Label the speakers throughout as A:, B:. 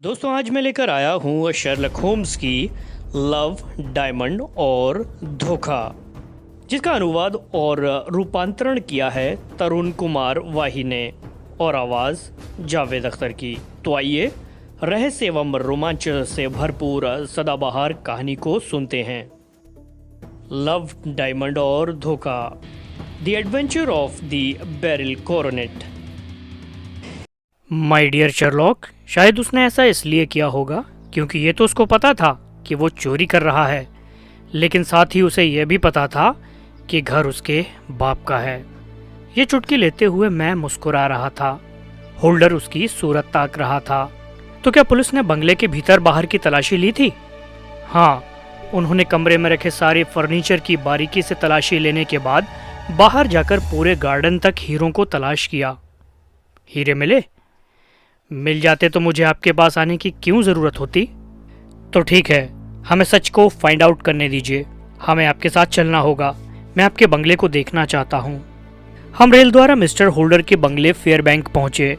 A: दोस्तों आज मैं लेकर आया हूँ शर्लक होम्स की लव, डायमंड और धोखा, जिसका अनुवाद और रूपांतरण किया है तरुण कुमार वाही ने और आवाज़ जावेद अख्तर की। तो आइए रहस्य एवं रोमांच से भरपूर सदाबहार कहानी को सुनते हैं। लव, डायमंड और धोखा, the adventure of the beryl coronet. My dear Sherlock, शायद उसने ऐसा इसलिए किया होगा क्योंकि ये तो उसको पता था कि वो चोरी कर रहा है, लेकिन साथ ही उसे यह भी पता था कि घर उसके बाप का है। ये चुटकी लेते हुए मैं मुस्कुरा रहा था। होल्डर उसकी सूरत ताक रहा था। तो क्या पुलिस ने बंगले के भीतर बाहर की तलाशी ली थी? हाँ, उन्होंने कमरे में रखे सारे फर्नीचर की बारीकी से तलाशी लेने के बाद बाहर जाकर पूरे गार्डन तक हीरों को तलाश किया। हीरे मिले? मिल जाते तो मुझे आपके पास आने की क्यों जरूरत होती? तो ठीक है, हमें सच को फाइंड आउट करने दीजिए। हमें आपके साथ चलना होगा। मैं आपके बंगले को देखना चाहता हूँ। हम रेल द्वारा मिस्टर होल्डर के बंगले फेयरबैंक पहुंचे।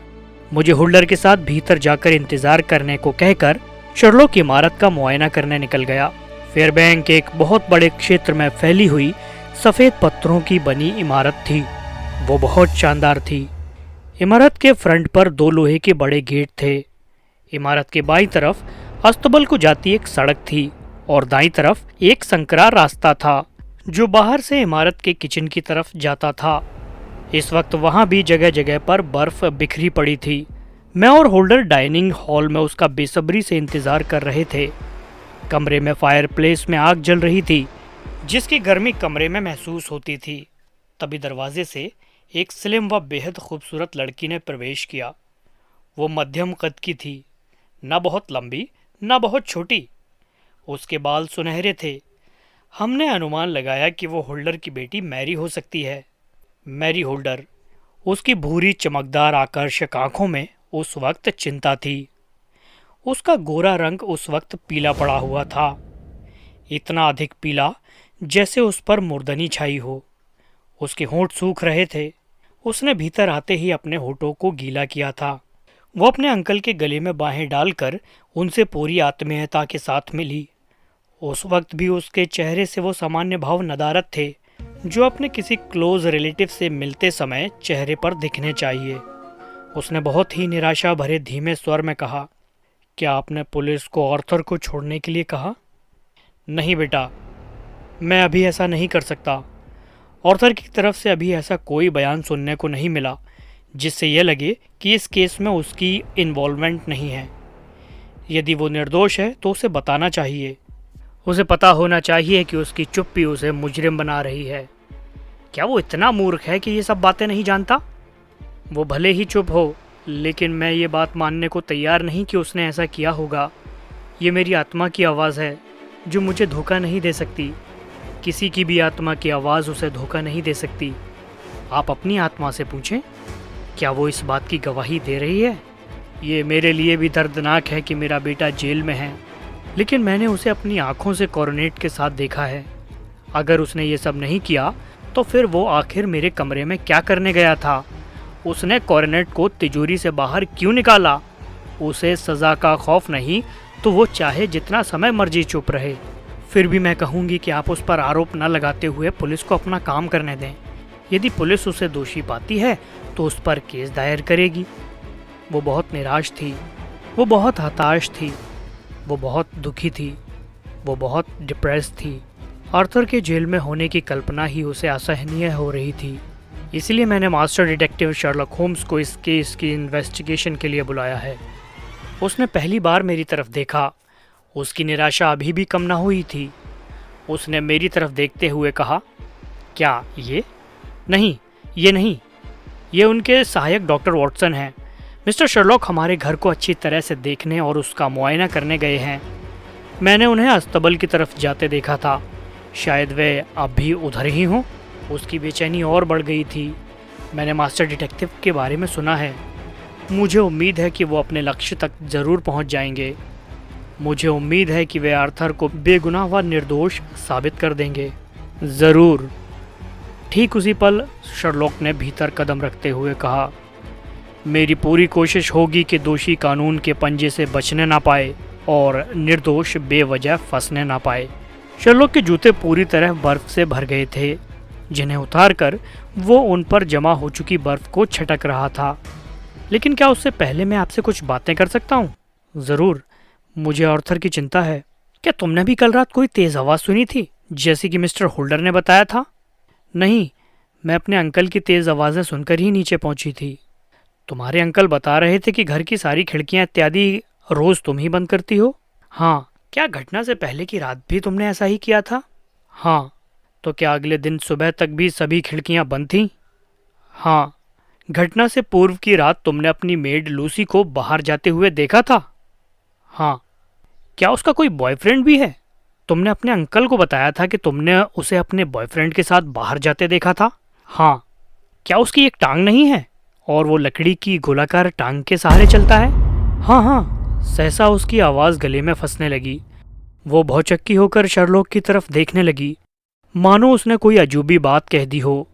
A: मुझे होल्डर के साथ भीतर जाकर इंतजार करने को कहकर शर्लॉक की इमारत का मुआयना करने निकल गया। फेयरबैंक एक बहुत बड़े क्षेत्र में फैली हुई सफेद पत्थरों की बनी इमारत थी। वो बहुत शानदार थी। इमारत के फ्रंट पर दो लोहे के बड़े गेट थे। इमारत के बाईं तरफ अस्तबल को जाती एक सड़क थी और दाईं तरफ एक संकरा रास्ता था जो बाहर से इमारत के किचन की तरफ जाता था। इस वक्त वहां भी जगह जगह पर बर्फ बिखरी पड़ी थी। मैं और होल्डर डाइनिंग हॉल में उसका बेसब्री से इंतजार कर रहे थे। कमरे में फायरप्लेस में आग जल रही थी, जिसकी गर्मी कमरे में महसूस होती थी। तभी दरवाजे से एक स्लिम व बेहद खूबसूरत लड़की ने प्रवेश किया। वो मध्यम कद की थी, न बहुत लंबी न बहुत छोटी। उसके बाल सुनहरे थे। हमने अनुमान लगाया कि वो होल्डर की बेटी मैरी हो सकती है। Mary Holder. उसकी भूरी चमकदार आकर्षक आंखों में उस वक्त चिंता थी। उसका गोरा रंग उस वक्त पीला पड़ा हुआ था, इतना अधिक पीला जैसे उस पर मुर्दनी छाई हो। उसके होंठ सूख रहे थे। उसने भीतर आते ही अपने होठों को गीला किया था। वो अपने अंकल के गले में बाहें डालकर उनसे पूरी आत्मीयता के साथ मिली। उस वक्त भी उसके चेहरे से वो सामान्य भाव नदारत थे जो अपने किसी क्लोज रिलेटिव से मिलते समय चेहरे पर दिखने चाहिए। उसने बहुत ही निराशा भरे धीमे स्वर में कहा, क्या आपने पुलिस को आर्थर को छोड़ने के लिए कहा? नहीं बेटा, मैं अभी ऐसा नहीं कर सकता। आर्थर की तरफ से अभी ऐसा कोई बयान सुनने को नहीं मिला जिससे यह लगे कि इस केस में उसकी इन्वॉल्वमेंट नहीं है। यदि वो निर्दोष है तो उसे बताना चाहिए। उसे पता होना चाहिए कि उसकी चुप्पी उसे मुजरिम बना रही है। क्या वो इतना मूर्ख है कि ये सब बातें नहीं जानता? वो भले ही चुप हो, लेकिन मैं ये बात मानने को तैयार नहीं कि उसने ऐसा किया होगा। ये मेरी आत्मा की आवाज़ है जो मुझे धोखा नहीं दे सकती। किसी की भी आत्मा की आवाज़ उसे धोखा नहीं दे सकती। आप अपनी आत्मा से पूछें, क्या वो इस बात की गवाही दे रही है? ये मेरे लिए भी दर्दनाक है कि मेरा बेटा जेल में है, लेकिन मैंने उसे अपनी आंखों से कोरोनेट के साथ देखा है। अगर उसने ये सब नहीं किया तो फिर वो आखिर मेरे कमरे में क्या करने गया था? उसने कोरोनेट को तिजोरी से बाहर क्यों निकाला? उसे सज़ा का खौफ नहीं तो वो चाहे जितना समय मर्जी चुप रहे। फिर भी मैं कहूँगी कि आप उस पर आरोप न लगाते हुए पुलिस को अपना काम करने दें। यदि पुलिस उसे दोषी पाती है तो उस पर केस दायर करेगी। वो बहुत निराश थी। वो बहुत हताश थी। वो बहुत दुखी थी। वो बहुत डिप्रेस थी। आर्थर के जेल में होने की कल्पना ही उसे असहनीय हो रही थी। इसलिए मैंने मास्टर डिटेक्टिव शर्लक होम्स को इस केस की इन्वेस्टिगेशन के लिए बुलाया है। उसने पहली बार मेरी तरफ देखा। उसकी निराशा अभी भी कम न हुई थी। उसने मेरी तरफ देखते हुए कहा, क्या ये? नहीं, ये नहीं। ये उनके सहायक डॉक्टर वॉटसन हैं। मिस्टर शर्लॉक हमारे घर को अच्छी तरह से देखने और उसका मुआयना करने गए हैं। मैंने उन्हें अस्तबल की तरफ जाते देखा था। शायद वे अब भी उधर ही हों। उसकी बेचैनी और बढ़ गई थी। मैंने मास्टर डिटेक्टिव के बारे में सुना है। मुझे उम्मीद है कि वो अपने लक्ष्य तक ज़रूर पहुंच जाएंगे। मुझे उम्मीद है कि वे आर्थर को बेगुनाह व निर्दोष साबित कर देंगे। ज़रूर। ठीक उसी पल शर्लॉक ने भीतर कदम रखते हुए कहा, मेरी पूरी कोशिश होगी कि दोषी कानून के पंजे से बचने ना पाए और निर्दोष बेवजह फंसने ना पाए। शर्लॉक के जूते पूरी तरह बर्फ से भर गए थे, जिन्हें उतारकर वो उन पर जमा हो चुकी बर्फ को छटक रहा था। लेकिन क्या उससे पहले मैं आपसे कुछ बातें कर सकता हूँ? ज़रूर, मुझे आर्थर की चिंता है। क्या तुमने भी कल रात कोई तेज़ आवाज़ सुनी थी, जैसे कि मिस्टर होल्डर ने बताया था? नहीं, मैं अपने अंकल की तेज़ आवाज़ें सुनकर ही नीचे पहुंची थी। तुम्हारे अंकल बता रहे थे कि घर की सारी खिड़कियां इत्यादि रोज़ तुम ही बंद करती हो। हाँ, क्या घटना से पहले की रात भी तुमने ऐसा ही किया था? हाँ। तो क्या अगले दिन सुबह तक भी सभी खिड़कियां बंद थीं? हाँ। घटना से पूर्व की रात तुमने अपनी मेड लूसी को बाहर जाते हुए देखा था? हाँ। क्या उसका कोई बॉयफ्रेंड भी है? तुमने अपने अंकल को बताया था कि तुमने उसे अपने बॉयफ्रेंड के साथ बाहर जाते देखा था? हाँ। क्या उसकी एक टांग नहीं है और वो लकड़ी की गोलाकार टांग के सहारे चलता है? हाँ हाँ। सहसा उसकी आवाज़ गले में फंसने लगी। वो भौचक्की होकर शर्लॉक की तरफ देखने लगी, मानो उसने कोई अजूबी बात कह दी हो।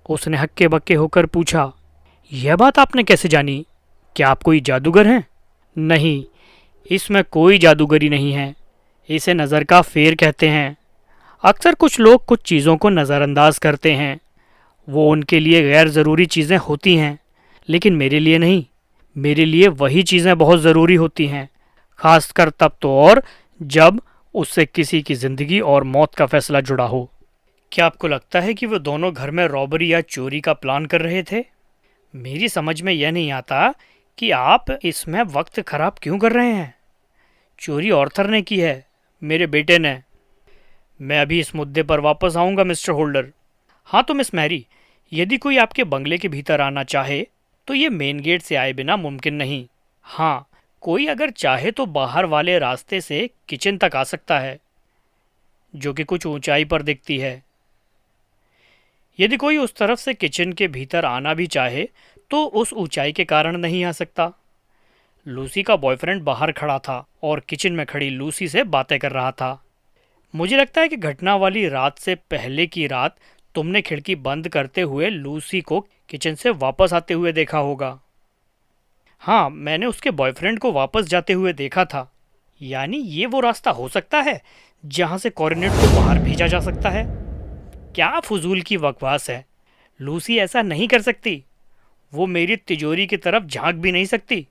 A: उसने हक्के बक्के होकर पूछा, यह बात आपने कैसे जानी? क्या आप कोई जादूगर हैं? नहीं, इसमें कोई जादूगरी नहीं है। इसे नज़र का फेर कहते हैं। अक्सर कुछ लोग कुछ चीज़ों को नज़रअंदाज करते हैं। वो उनके लिए गैर ज़रूरी चीज़ें होती हैं, लेकिन मेरे लिए नहीं। मेरे लिए वही चीज़ें बहुत ज़रूरी होती हैं, खासकर तब तो और जब उससे किसी की ज़िंदगी और मौत का फैसला जुड़ा हो। क्या आपको लगता है कि वो दोनों घर में रॉबरी या चोरी का प्लान कर रहे थे? मेरी समझ में यह नहीं आता कि आप इसमें वक्त खराब क्यों कर रहे हैं। चोरी ऑर्थर ने की है, मेरे बेटे ने। मैं अभी इस मुद्दे पर वापस आऊंगा मिस्टर होल्डर। हाँ तो मिस मैरी, यदि कोई आपके बंगले के भीतर आना चाहे तो ये मेन गेट से आए बिना मुमकिन नहीं। हाँ, कोई अगर चाहे तो बाहर वाले रास्ते से किचन तक आ सकता है, जो कि कुछ ऊंचाई पर दिखती है। यदि कोई उस तरफ से किचन के भीतर आना भी चाहे तो उस ऊंचाई के कारण नहीं आ सकता। लूसी का बॉयफ्रेंड बाहर खड़ा था और किचन में खड़ी लूसी से बातें कर रहा था। मुझे लगता है कि घटना वाली रात से पहले की रात तुमने खिड़की बंद करते हुए लूसी को किचन से वापस आते हुए देखा होगा। हाँ, मैंने उसके बॉयफ्रेंड को वापस जाते हुए देखा था। यानी ये वो रास्ता हो सकता है जहां से कॉर्नेट को बाहर भेजा जा सकता है। क्या फजूल की बकवास है। लूसी ऐसा नहीं कर सकती। वो मेरी तिजोरी की तरफ झांक भी नहीं सकती।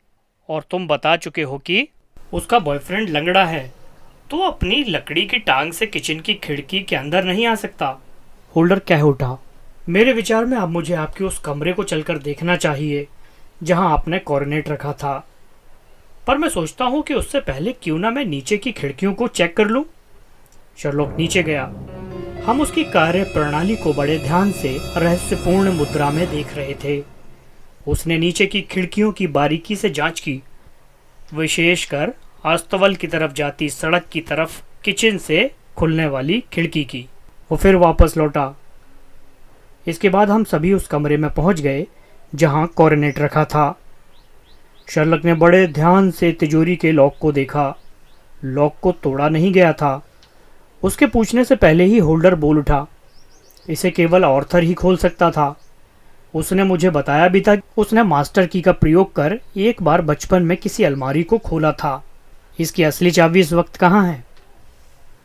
A: और तुम बता चुके हो कि उसका बॉयफ्रेंड लंगड़ा है, तो अपनी लकड़ी की टांग से किचन की खिड़की के अंदर नहीं आ सकता। होल्डर कह उठा, मेरे विचार में अब मुझे आपके उस कमरे को चलकर देखना चाहिए जहां आपने कॉर्नेट रखा था। पर मैं सोचता हूं कि उससे पहले क्यों ना मैं नीचे की खिड़कियों को चेक कर लूं। शर्लॉक नीचे गया। हम उसकी कार्य प्रणाली को बड़े ध्यान से रहस्यपूर्ण मुद्रा में देख रहे थे। उसने नीचे की खिड़कियों की बारीकी से जांच की, विशेषकर अस्तबल की तरफ जाती सड़क की तरफ किचन से खुलने वाली खिड़की की। वो फिर वापस लौटा। इसके बाद हम सभी उस कमरे में पहुंच गए जहां कॉर्नेट रखा था। शर्लक ने बड़े ध्यान से तिजोरी के लॉक को देखा। लॉक को तोड़ा नहीं गया था। उसके पूछने से पहले ही होल्डर बोल उठा, इसे केवल ऑर्थर ही खोल सकता था। उसने मुझे बताया भी था कि उसने मास्टर की का प्रयोग कर एक बार बचपन में किसी अलमारी को खोला था। इसकी असली चाबी इस वक्त कहाँ है?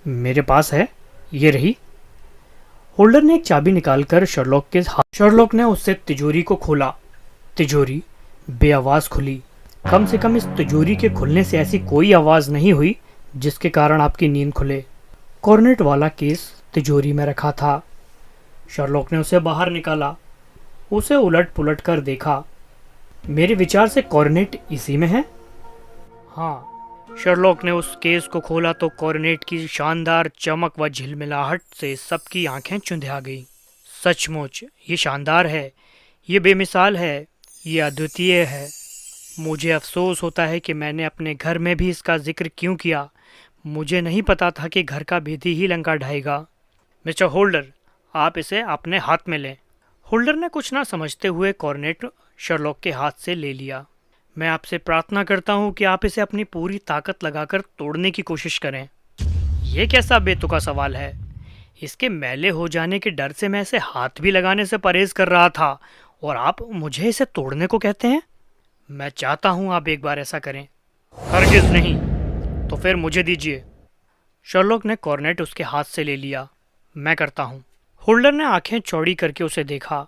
A: मेरे पास है, ये रही। होल्डर ने एक चाबी निकालकर शर्लॉक ने उससे तिजोरी को खोला। तिजोरी बेआवाज खुली। कम से कम इस तिजोरी के खुलने से ऐसी कोई आवाज नहीं हुई जिसके कारण आपकी नींद खुले। कॉर्नेट वाला केस तिजोरी में रखा था। शर्लॉक ने उसे बाहर निकाला, उसे उलट पुलट कर देखा। मेरे विचार से कॉर्नेट इसी में है। हाँ। शर्लॉक ने उस केस को खोला तो कॉर्नेट की शानदार चमक व झिलमिलाहट से सबकी आंखें चुंधिया गईं। सचमुच ये शानदार है, ये बेमिसाल है, ये अद्वितीय है। मुझे अफसोस होता है कि मैंने अपने घर में भी इसका जिक्र क्यों किया। मुझे नहीं पता था कि घर का भेदी ही लंका ढाएगा। मिस्टर होल्डर, आप इसे अपने हाथ में लें। होल्डर ने कुछ ना समझते हुए कॉर्नेट शर्लॉक के हाथ से ले लिया। मैं आपसे प्रार्थना करता हूँ कि आप इसे अपनी पूरी ताकत लगाकर तोड़ने की कोशिश करें। यह कैसा बेतुका सवाल है? इसके मैले हो जाने के डर से मैं इसे हाथ भी लगाने से परहेज कर रहा था और आप मुझे इसे तोड़ने को कहते हैं? मैं चाहता हूँ आप एक बार ऐसा करें। हरगिज़ नहीं। तो फिर मुझे दीजिए। शर्लॉक ने कॉर्नेट उसके हाथ से ले लिया। मैं करता हूँ। होल्डर ने आंखें चौड़ी करके उसे देखा।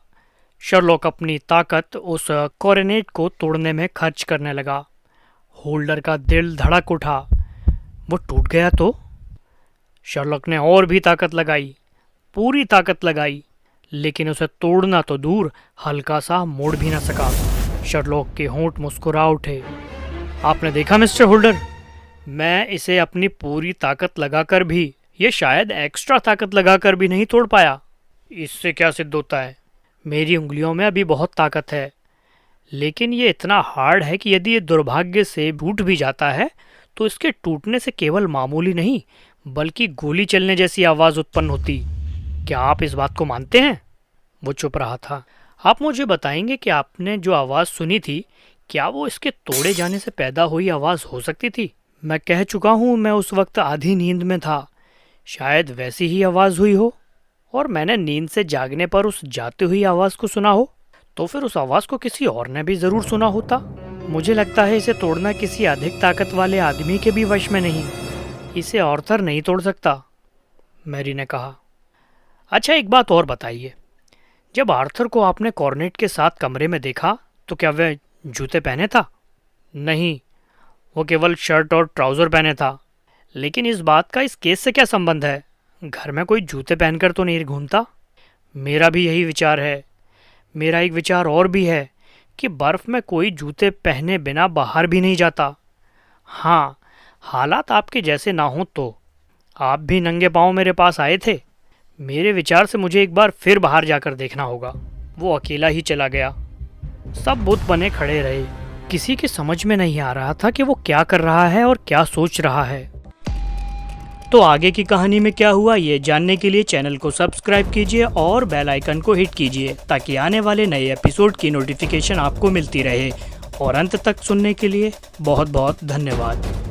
A: शर्लॉक अपनी ताकत उस कॉर्नेट को तोड़ने में खर्च करने लगा। होल्डर का दिल धड़क उठा। वो टूट गया तो? शर्लॉक ने और भी ताकत लगाई, पूरी ताकत लगाई, लेकिन उसे तोड़ना तो दूर, हल्का सा मोड़ भी न सका। शर्लॉक के होंठ मुस्कुरा उठे। आपने देखा मिस्टर होल्डर, मैं इसे अपनी पूरी ताकत लगाकर भी, ये शायद एक्स्ट्रा ताकत लगाकर भी नहीं तोड़ पाया। इससे क्या सिद्ध होता है? मेरी उंगलियों में अभी बहुत ताकत है, लेकिन ये इतना हार्ड है कि यदि ये दुर्भाग्य से टूट भी जाता है तो इसके टूटने से केवल मामूली नहीं बल्कि गोली चलने जैसी आवाज़ उत्पन्न होती। क्या आप इस बात को मानते हैं? वो चुप रहा था। आप मुझे बताएंगे कि आपने जो आवाज़ सुनी थी, क्या वो इसके तोड़े जाने से पैदा हुई आवाज़ हो सकती थी? मैं कह चुका हूँ, मैं उस वक्त आधी नींद में था। शायद वैसी ही आवाज़ हुई हो और मैंने नींद से जागने पर उस जाती हुई आवाज़ को सुना हो। तो फिर उस आवाज़ को किसी और ने भी ज़रूर सुना होता। मुझे लगता है इसे तोड़ना किसी अधिक ताकत वाले आदमी के भी वश में नहीं। इसे आर्थर नहीं तोड़ सकता, मैरी ने कहा। अच्छा, एक बात और बताइए, जब आर्थर को आपने कॉर्नेट के साथ कमरे में देखा तो क्या वह जूते पहने था? नहीं, वो केवल शर्ट और ट्राउज़र पहने था। लेकिन इस बात का इस केस से क्या संबंध है? घर में कोई जूते पहनकर तो नहीं घूमता। मेरा भी यही विचार है। मेरा एक विचार और भी है कि बर्फ़ में कोई जूते पहने बिना बाहर भी नहीं जाता। हाँ, हालात आपके जैसे ना हों तो। आप भी नंगे पाँव मेरे पास आए थे। मेरे विचार से मुझे एक बार फिर बाहर जाकर देखना होगा। वो अकेला ही चला गया। सब बुत बने खड़े रहे। किसी के समझ में नहीं आ रहा था कि वो क्या कर रहा है और क्या सोच रहा है। तो आगे की कहानी में क्या हुआ, ये जानने के लिए चैनल को सब्सक्राइब कीजिए और बेल आइकन को हिट कीजिए ताकि आने वाले नए एपिसोड की नोटिफिकेशन आपको मिलती रहे। और अंत तक सुनने के लिए बहुत बहुत धन्यवाद।